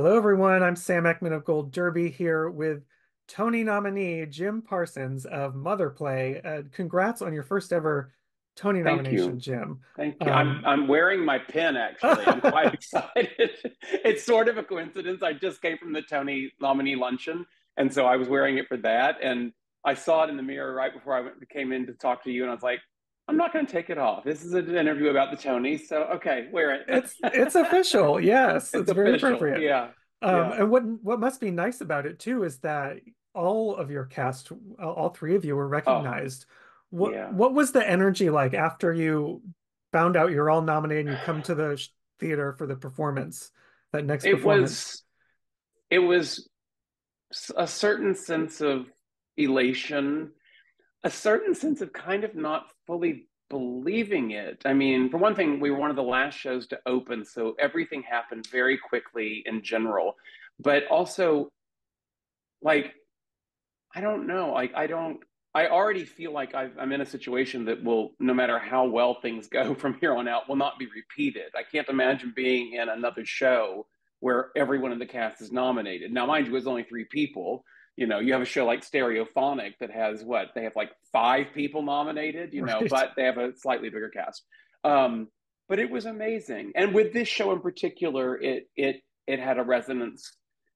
Hello, everyone. I'm Sam Eckmann of Gold Derby here with Tony nominee Jim Parsons of Mother Play. Congrats on your first ever Tony Thank nomination, you. Jim. Thank you. I'm Um, I'm wearing my pin actually. I'm quite excited. It's sort of a coincidence. I just came from the Tony nominee luncheon, and so I was wearing it for that. And I saw it in the mirror right before came in to talk to you, and I was like, I'm not going to take it off. This is an interview about the Tonys, so okay, wear it. it's official. Yes, It's it's very official. appropriate. Yeah, yeah, And what must be nice about it too is that all of your cast, all three of you, were oh, recognized. What yeah. what was the energy like after you found out you're all nominated and you come to the theater for the performance, that next It performance? was it was a certain sense of elation, a certain sense of kind of not fully believing it. I mean, for one thing, we were one of the last shows to open, so everything happened very quickly in general. But also, like, I don't know. I already feel like I'm in a situation that will, no matter how well things go from here on out, will not be repeated. I can't imagine being in another show where everyone in the cast is nominated. Now, mind you, it's only three people. You know, you have a show like Stereophonic that has what? They have like five people nominated, Right. but they have a slightly bigger cast. Um, but it was amazing. And with this show in particular, it had a resonance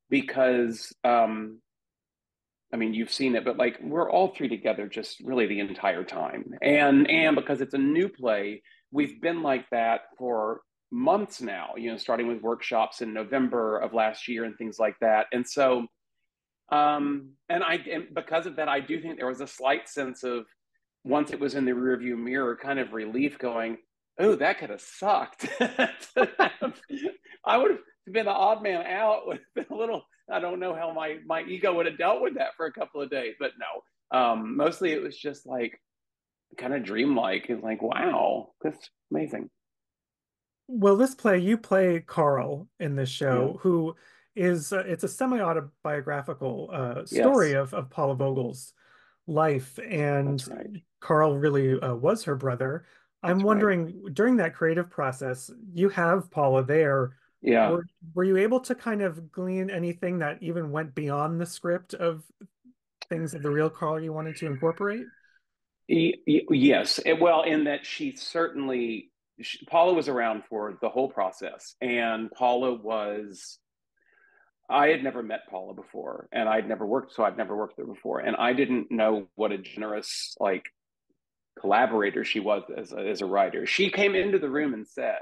because I mean, you've seen it, but like we're all three together just really the entire time. And because it's a new play, we've been like that for months now, starting with workshops in November of last year and things like that. And so and because of that, I do think there was a slight sense of once it was in the rearview mirror, kind of relief going, oh, that could have sucked. I would have been the odd man out with a little, I don't know how my ego would have dealt with that for a couple of days, but no. Mostly it was just like kind of dreamlike. It's like, wow, that's amazing. Well, this play, you play Carl in this Yeah, show, who is it's a semi-autobiographical story yes, of Paula Vogel's life, that's right. and Carl really was her brother. I'm That's right. wondering, during that creative process, you have Paula there. Yeah. Were you able to kind of glean anything that even went beyond the script of things of the real Carl you wanted to incorporate? Yes. Well, in that Paula was around for the whole process. And I had never met Paula before and I'd never worked there before. And I didn't know what a generous, like, collaborator she was as a writer. She came into the room and said,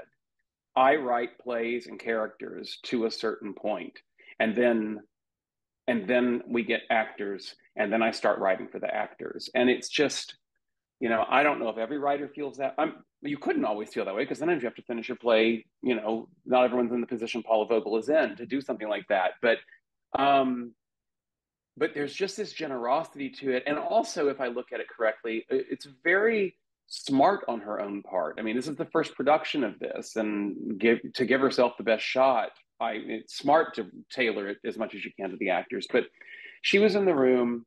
I write plays and characters to a certain point, and then we get actors, and then I start writing for the actors. And it's just, I don't know if every writer feels that. You couldn't always feel that way because sometimes you have to finish a play. Not everyone's in the position Paula Vogel is in to do something like that. Um, but there's just this generosity to it, and also, if I look at it correctly, it's very smart on her own part. I mean, this is the first production of this, and give herself the best shot. It's smart to tailor it as much as you can to the actors, but she was in the room,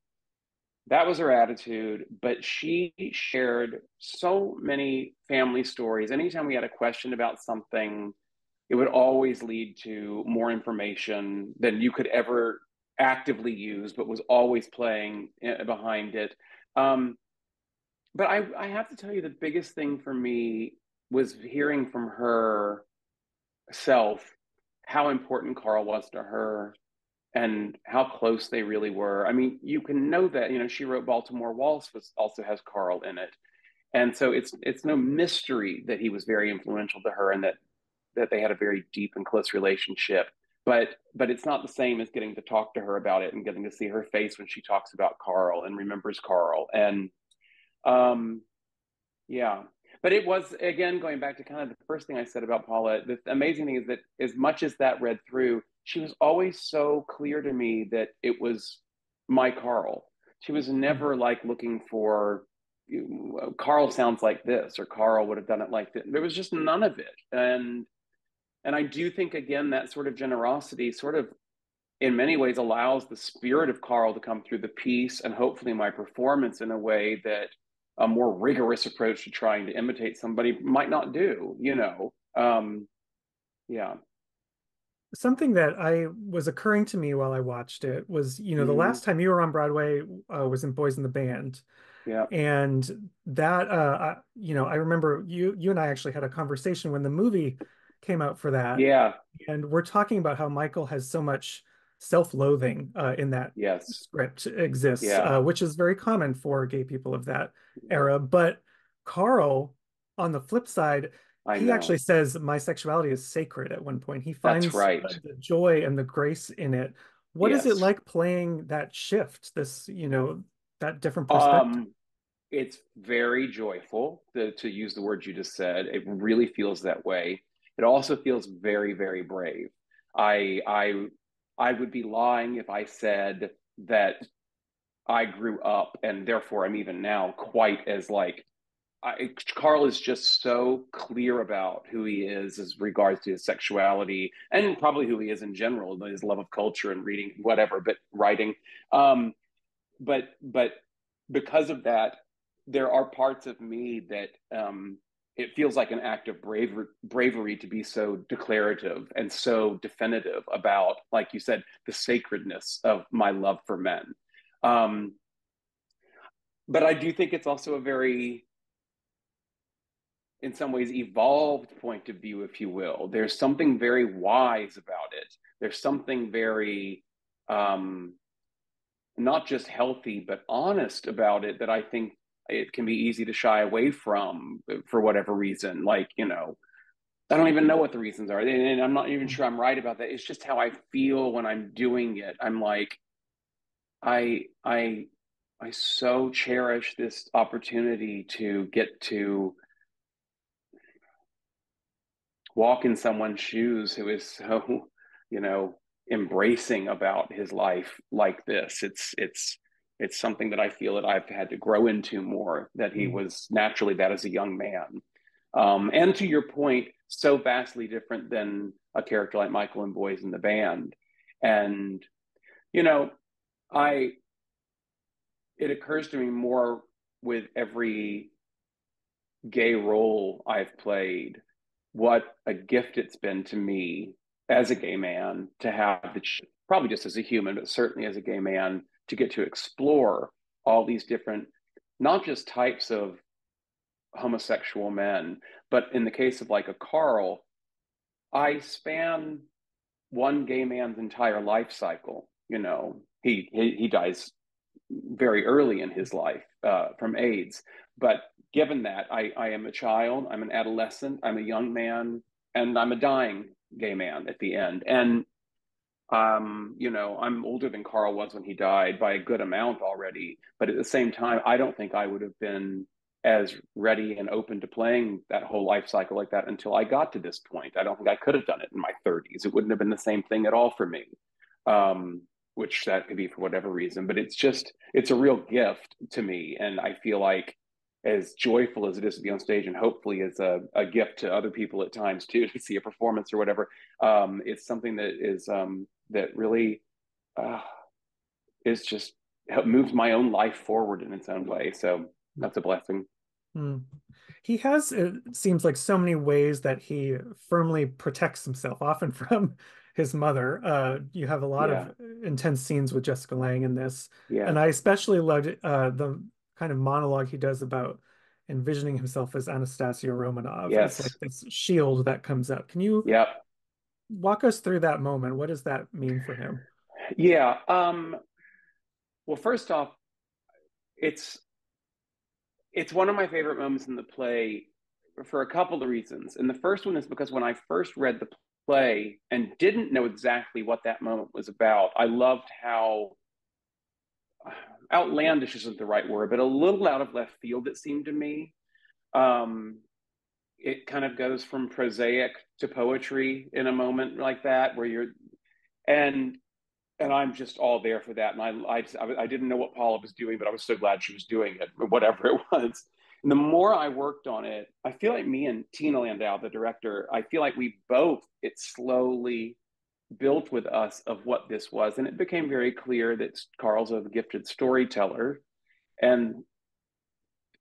that was her attitude, but she shared so many family stories. Anytime we had a question about something, it would always lead to more information than you could ever actively use, but was always playing behind it. Um, but I have to tell you, the biggest thing for me was hearing from her self how important Carl was to her and how close they really were. I mean, you can know that, she wrote Baltimore Waltz, was also has Carl in it. And so it's no mystery that he was very influential to her and that they had a very deep and close relationship. But it's not the same as getting to talk to her about it and getting to see her face when she talks about Carl and remembers Carl. And um yeah. But it was, again, going back to kind of the first thing I said about Paula, the amazing thing is that as much as that read through, she was always so clear to me that it was my Carl. She was never like looking for Carl sounds like this or Carl would have done it like that. There was just none of it. And I do think, again, that sort of generosity sort of in many ways allows the spirit of Carl to come through the piece and hopefully my performance in a way that a more rigorous approach to trying to imitate somebody might not do. Yeah. something that I was occurring to me while I watched it was, the Hmm. last time you were on Broadway was in Boys in the Band. Yeah. And that, I remember you and I actually had a conversation when the movie came out for that. Yeah. And we're talking about how Michael has so much self-loathing in that Yes. script exists, Yeah. which is very common for gay people of that Yeah. era. But Carl, on the flip side, I he actually know. says my sexuality is sacred at one point. He That's finds right. the joy and the grace in it. What is it Yes. like playing that shift, that different perspective? Um, it's very joyful to use the words you just said. It really feels that way. It also feels very, very brave. I I I would be lying if I said that I grew up and therefore I'm even now quite as like Carl is just so clear about who he is as regards to his sexuality and probably who he is in general, his love of culture and reading, whatever, but writing. Um, but because of that, there are parts of me that it feels like an act of bravery to be so declarative and so definitive about, like you said, the sacredness of my love for men. Um, but I do think it's also a very, in some ways, evolved point of view, if you will. There's something very wise about it. There's something very not just healthy but honest about it that I think it can be easy to shy away from for whatever reason. Like, I don't even know what the reasons are, and I'm not even sure I'm right about that. It's just how I feel when I'm doing it. I'm like, I I I so cherish this opportunity to get to walk in someone's shoes who is so, you know, embracing about his life like this. It's something that I feel that I've had to grow into more, that he Mm. was naturally that as a young man. And to your point, so vastly different than a character like Michael and Boys in the Band. And, you know, I it occurs to me more with every gay role I've played, what a gift it's been to me as a gay man to have probably just as a human, but certainly as a gay man, to get to explore all these different, not just types of homosexual men, but in the case of like a Carl, I span one gay man's entire life cycle. He dies very early in his life from AIDS. But given that, I am a child, I'm an adolescent, I'm a young man, and I'm a dying gay man at the end. And I'm older than Carl was when he died by a good amount already. But at the same time, I don't think I would have been as ready and open to playing that whole life cycle like that until I got to this point. I don't think I could have done it in my 30s. It wouldn't have been the same thing at all for me. Um, which that could be for whatever reason, but it's a real gift to me. And I feel like as joyful as it is to be on stage and hopefully as a gift to other people at times too, to see a performance or whatever, it's something that is that really uh, is just moves my own life forward in its own way. So that's a blessing. Mm. He has, it seems like, so many ways that he firmly protects himself, often from his mother. You have a lot Yeah. of intense scenes with Jessica Lange in this. And Yeah. I especially loved the kind of monologue he does about envisioning himself as Anastasia Romanov, as like Yes. this shield that comes up. Can you Yep. walk us through that moment? What does that mean for him? Yeah. Well, first off, it's it's one of my favorite moments in the play for a couple of reasons. And the first one is because when I first read the play and didn't know exactly what that moment was about, I loved how outlandish isn't the right word, but a little out of left field it seemed to me. Um, it kind of goes from prosaic to poetry in a moment like that, where you're and and I'm just all there for that. And I didn't know what Paula was doing, but I was so glad she was doing it, whatever it was. And the more I worked on it, I feel like me and Tina Landau, the director, I feel like we both, it slowly built with us of what this was. And it became very clear that Carl's a gifted storyteller. And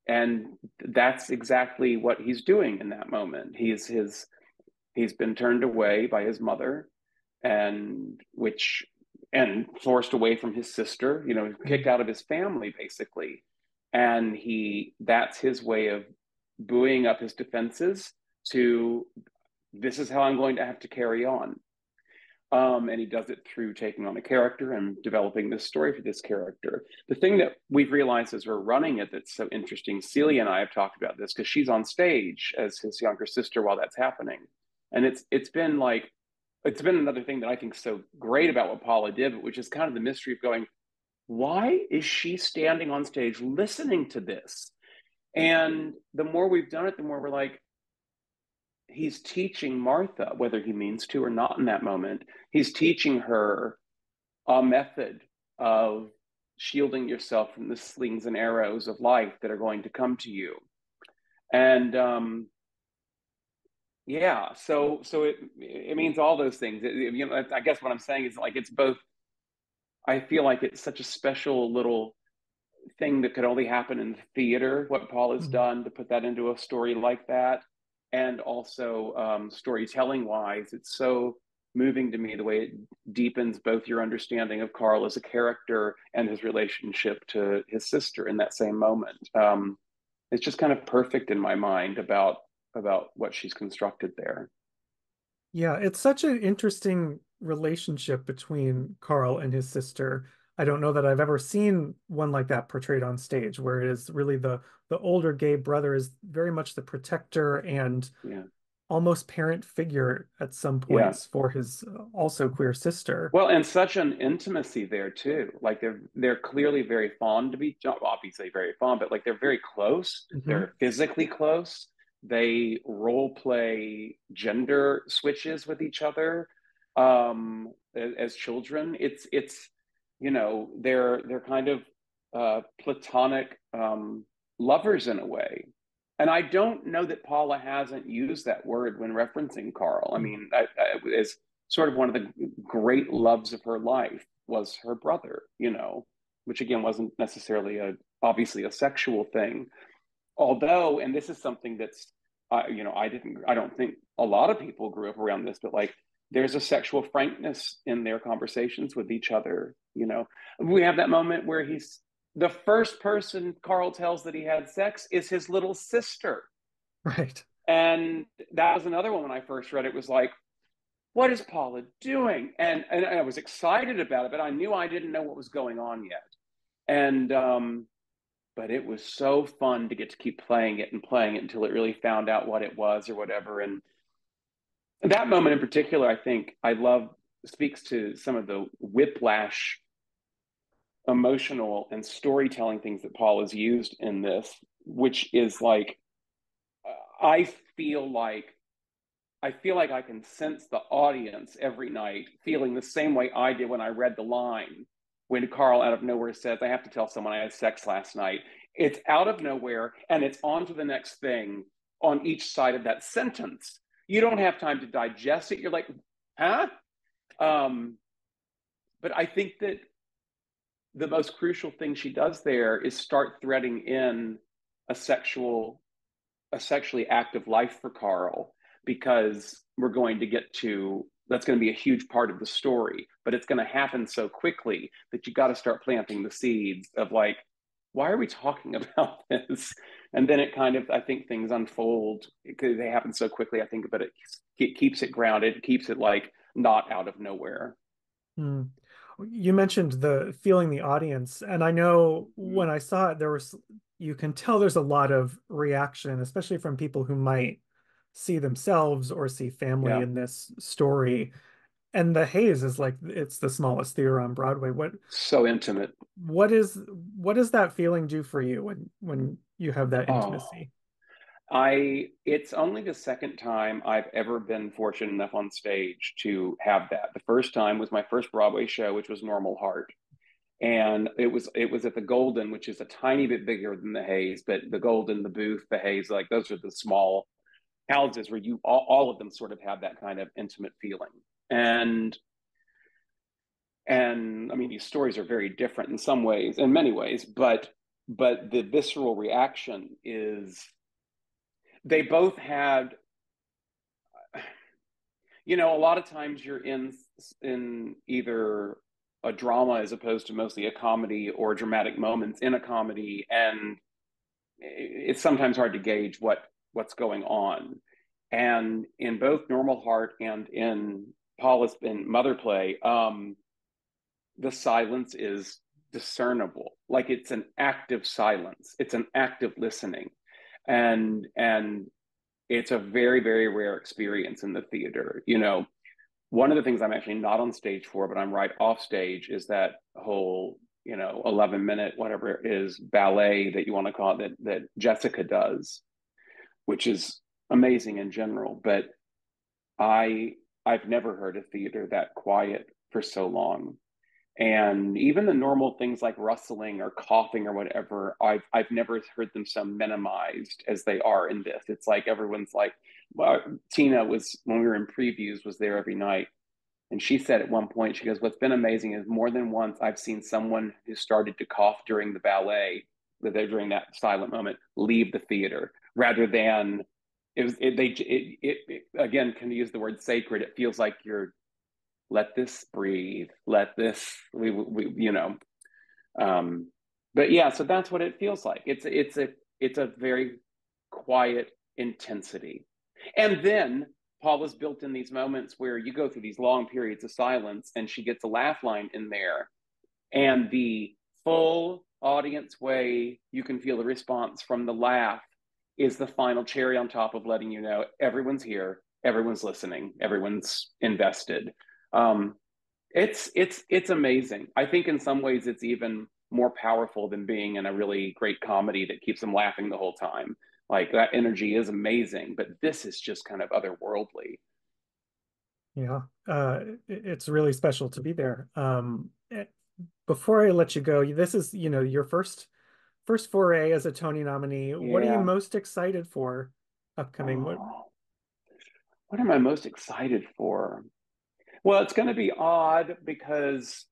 and that's exactly what he's doing in that moment. He's been turned away by his mother, and which and forced away from his sister, kicked out of his family basically. And that's his way of buoying up his defenses to, this is how I'm going to have to carry on. And he does it through taking on a character and developing this story for this character. The thing that we've realized as we're running it that's so interesting, Celia and I have talked about this because she's on stage as his younger sister while that's happening. And it's been another thing that I think is so great about what Paula did, which is kind of the mystery of going, why is she standing on stage listening to this? And the more we've done it, the more we're like, he's teaching Martha, whether he means to or not in that moment, he's teaching her a method of shielding yourself from the slings and arrows of life that are going to come to you. And yeah, so it means all those things. I guess what I'm saying is like it's both. I feel like it's such a special little thing that could only happen in the theater, what Paul has Mhm. done to put that into a story like that. And also storytelling wise, it's so moving to me the way it deepens both your understanding of Carl as a character and his relationship to his sister in that same moment. It's just kind of perfect in my mind about what she's constructed there. Yeah, it's such an interesting relationship between Carl and his sister. I don't know that I've ever seen one like that portrayed on stage, where it is really the older gay brother is very much the protector and Yeah, almost parent figure at some yeah. points for his also queer sister. Well, and such an intimacy there too. Like they're clearly very fond to be, obviously very fond, but like they're very close. Hmm. They're physically close. They role play gender switches with each other as children. They're kind of platonic lovers in a way. And I don't know that Paula hasn't used that word when referencing Carl. I mean, as sort of one of the great loves of her life was her brother, which again wasn't necessarily obviously a sexual thing. Although, and this is something that's, I don't think a lot of people grew up around this, but like there's a sexual frankness in their conversations with each other. We have that moment where the first person Carl tells that he had sex is his little sister. Right. And that was another one when I first read it was like, what is Paula doing? And I was excited about it, but I knew I didn't know what was going on yet. And but it was so fun to get to keep playing it and playing it until it really found out what it was or whatever. And that moment in particular, I think I love speaks to some of the whiplash emotional and storytelling things that Paul has used in this, which is like I feel like I feel like I can sense the audience every night feeling the same way I did when I read the line when Carl out of nowhere says, I have to tell someone I had sex last night. It's out of nowhere and it's on to the next thing on each side of that sentence. You don't have time to digest it. You're like, huh? Um, but I think that the most crucial thing she does there is start threading in a sexual a sexually active life for Carl because we're going to get to that's going to be a huge part of the story, but it's going to happen so quickly that you got to start planting the seeds of like, why are we talking about this? And then it kind of, I think things unfold because they happen so quickly. I think, but it keeps it grounded, it keeps it like not out of nowhere. Hmm. You mentioned the feeling the audience, and I know Mm, when I saw it, you can tell there's a lot of reaction, especially from people who might see themselves or see family yeah, in this story. And the haze is like it's the smallest theater on Broadway. so intimate. What does that feeling do for you when you have that Oh, intimacy? it's only the second time I've ever been fortunate enough on stage to have that. The first time was my first Broadway show, which was Normal Heart. And it was at the Golden, which is a tiny bit bigger than the Hayes, but the Golden, the Booth, the Hayes, like those are the small houses where you all of them sort of have that kind of intimate feeling. And and I mean these stories are very different in some ways, in many ways, but the visceral reaction is they both had A lot of times you're in either a drama as opposed to mostly a comedy, or dramatic moments in a comedy, and it's sometimes hard to gauge what's going on. And in both Normal Heart and in Paula's in Mother Play, the silence is discernible. Like, it's an active silence. It's an active listening, and it's a very, very rare experience in the theater. One of the things I'm actually not on stage for, but I'm right off stage, is that whole 11-minute whatever it is ballet that you want to call it, that Jessica does, which is amazing in general. But I've never heard a theater that quiet for so long. And even the normal things like rustling or coughing or whatever, I've never heard them so minimized as they are in this. It's like everyone's like, well, Tina was, when we were in previews, was there every night. And she said at one point, she goes, "What's been amazing is more than once I've seen someone who started to cough during the ballet, during that silent moment, leave the theater, rather than again, can you use the word sacred? It feels like you're, let this breathe, let this, but yeah, so that's what it feels like. It's a very quiet intensity. And then Paula's built in these moments where you go through these long periods of silence, and she gets a laugh line in there, and the full audience way you can feel the response from the laugh is the final cherry on top of letting you know everyone's here, everyone's listening, everyone's invested. um, it's amazing. I think in some ways it's even more powerful than being in a really great comedy that keeps them laughing the whole time. Like, that energy is amazing, but this is just kind of otherworldly. Yeah, it's really special to be there. Before I let you go, this is, your first foray as a Tony nominee. What are you Yeah. most excited for upcoming? Oh, what am I most excited for? Well, it's going to be odd because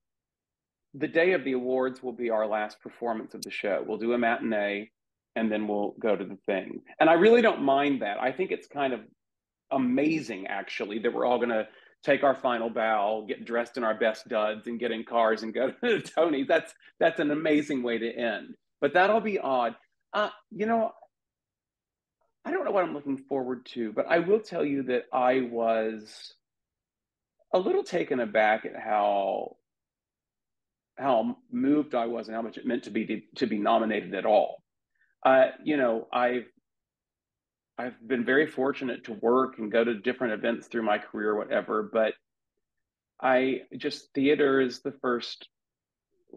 the day of the awards will be our last performance of the show. We'll do a matinee, and then we'll go to the thing. And I really don't mind that. I think it's kind of amazing, actually, that we're all going to take our final bow, get dressed in our best duds, and get in cars and go to the Tonys. That's an amazing way to end. But that'll be odd. You know, I don't know what I'm looking forward to, but I will tell you that I was a little taken aback at how moved I was and how much it meant to be nominated at all. I've been very fortunate to work and go to different events through my career, whatever. But theater is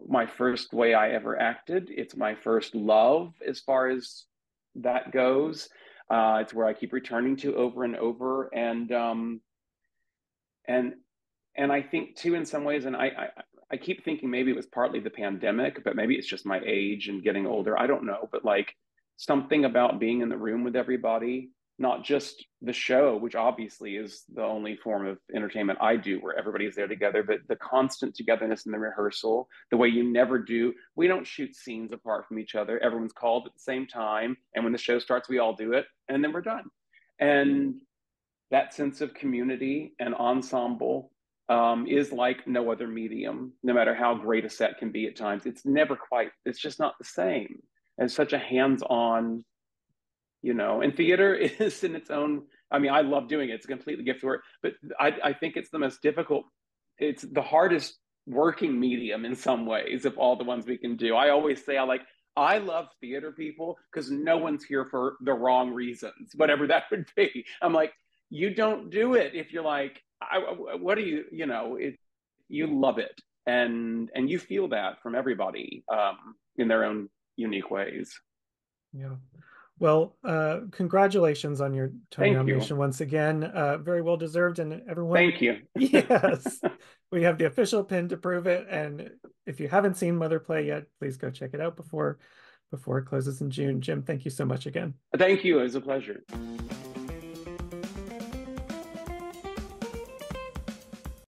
my first way I ever acted. It's my first love as far as that goes. It's where I keep returning to over and over, and and I think too, in some ways, and I keep thinking maybe it was partly the pandemic, but maybe it's just my age and getting older. I don't know, but like, something about being in the room with everybody, not just the show, which obviously is the only form of entertainment I do where everybody's there together, but the constant togetherness in the rehearsal, the way we don't shoot scenes apart from each other. Everyone's called at the same time. And when the show starts, we all do it, and then we're done. And that sense of community and ensemble is like no other medium. No matter how great a set can be at times, it's just not the same. It's such a hands-on, and theater is in its own. I mean, I love doing it. It's a completely gift work, but I think it's the most difficult. It's the hardest working medium in some ways of all the ones we can do. I always say I love theater people because no one's here for the wrong reasons, whatever that would be. I'm like, you don't do it if you're like, what do you love it, and you feel that from everybody in their own unique ways. Yeah. Well, congratulations on your Tony Thank nomination you. once again. Very well deserved. And everyone, Thank you. yes, we have the official pin to prove it. And if you haven't seen Mother Play yet, please go check it out before it closes in June. Jim, thank you so much again. Thank you. It was a pleasure.